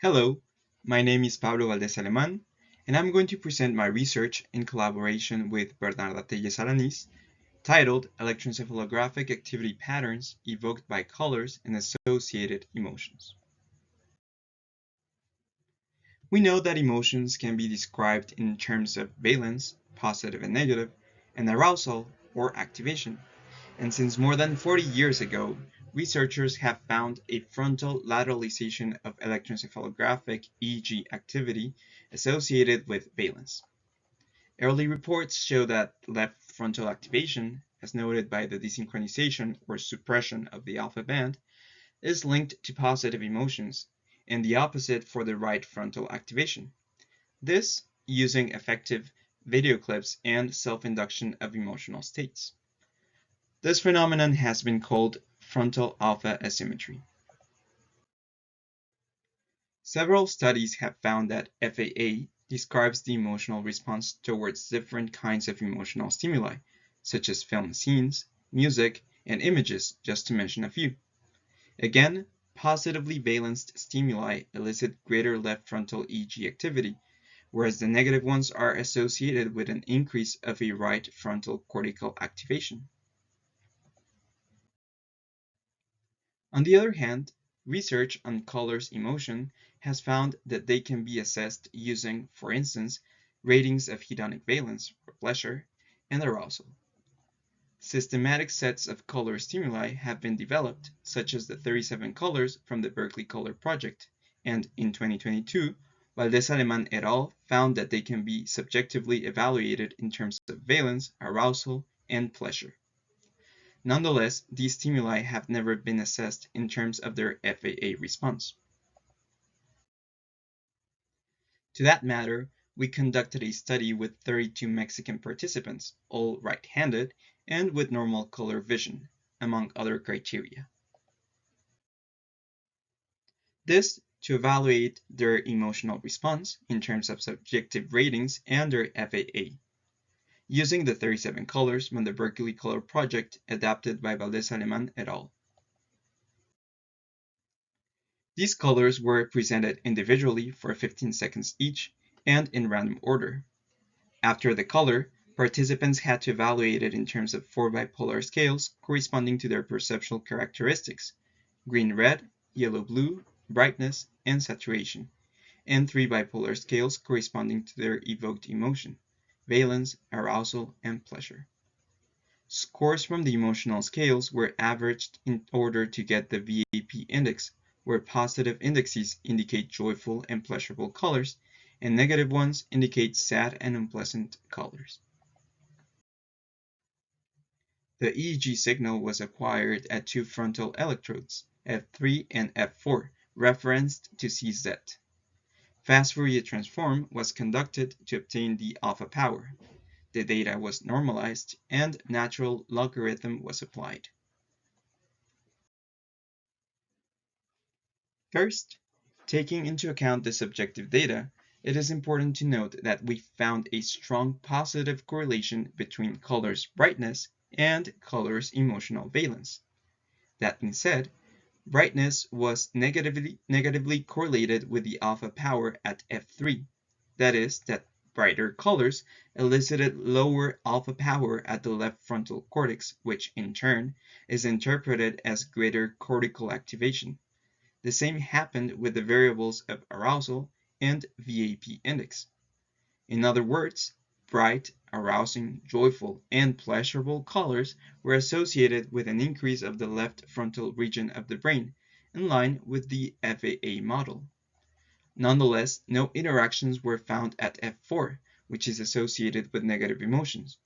Hello, my name is Pablo Valdés-Alemán, and I'm going to present my research in collaboration with Bernarda Téllez-Alanís, titled Electroencephalographic Activity Patterns Evoked by Colors and Associated Emotions. We know that emotions can be described in terms of valence, positive and negative, and arousal, or activation. And since more than 40 years ago, researchers have found a frontal lateralization of electroencephalographic EEG activity associated with valence. Early reports show that left frontal activation, as noted by the desynchronization or suppression of the alpha band, is linked to positive emotions, and the opposite for the right frontal activation. This using effective video clips and self-induction of emotional states. This phenomenon has been called frontal alpha asymmetry. Several studies have found that FAA describes the emotional response towards different kinds of emotional stimuli, such as film scenes, music, and images, just to mention a few. Again, positively valenced stimuli elicit greater left frontal EEG activity, whereas the negative ones are associated with an increase of a right frontal cortical activation. On the other hand, research on colors emotion has found that they can be assessed using, for instance, ratings of hedonic valence, or pleasure, and arousal. Systematic sets of color stimuli have been developed, such as the 37 colors from the Berkeley Color Project, and in 2022, Valdés-Alemán et al. Found that they can be subjectively evaluated in terms of valence, arousal, and pleasure. Nonetheless, these stimuli have never been assessed in terms of their FAA response. To that matter, we conducted a study with 32 Mexican participants, all right-handed, and with normal color vision, among other criteria. This to evaluate their emotional response in terms of subjective ratings and their FAA. Using the 37 colors from the Berkeley Color Project adapted by Valdés-Alemán et al. These colors were presented individually for 15 seconds each and in random order. After the color, participants had to evaluate it in terms of 4 bipolar scales corresponding to their perceptual characteristics: green-red, yellow-blue, brightness, and saturation, and 3 bipolar scales corresponding to their evoked emotion: valence, arousal, and pleasure. Scores from the emotional scales were averaged in order to get the VAP index, where positive indexes indicate joyful and pleasurable colors, and negative ones indicate sad and unpleasant colors. The EEG signal was acquired at 2 frontal electrodes, F3 and F4, referenced to CZ. Fast Fourier transform was conducted to obtain the alpha power. The data was normalized, and natural logarithm was applied. First, taking into account the subjective data, it is important to note that we found a strong positive correlation between colors brightness and colors emotional valence. That being said, brightness was negatively correlated with the alpha power at F3. That is, that brighter colors elicited lower alpha power at the left frontal cortex, which in turn is interpreted as greater cortical activation. The same happened with the variables of arousal and VAP index. In other words, bright, arousing, joyful, and pleasurable colors were associated with an increase of the left frontal region of the brain, in line with the FAA model. Nonetheless, no interactions were found at F4, which is associated with negative emotions.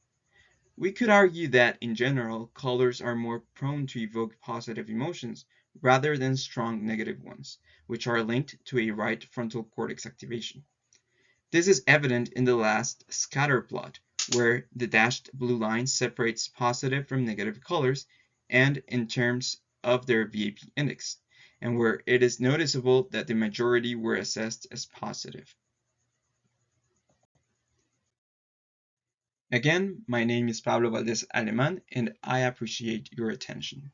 We could argue that, in general, colors are more prone to evoke positive emotions rather than strong negative ones, which are linked to a right frontal cortex activation. This is evident in the last scatter plot, where the dashed blue line separates positive from negative colors and in terms of their VAP index, and where it is noticeable that the majority were assessed as positive. Again, my name is Pablo Valdés-Alemán, and I appreciate your attention.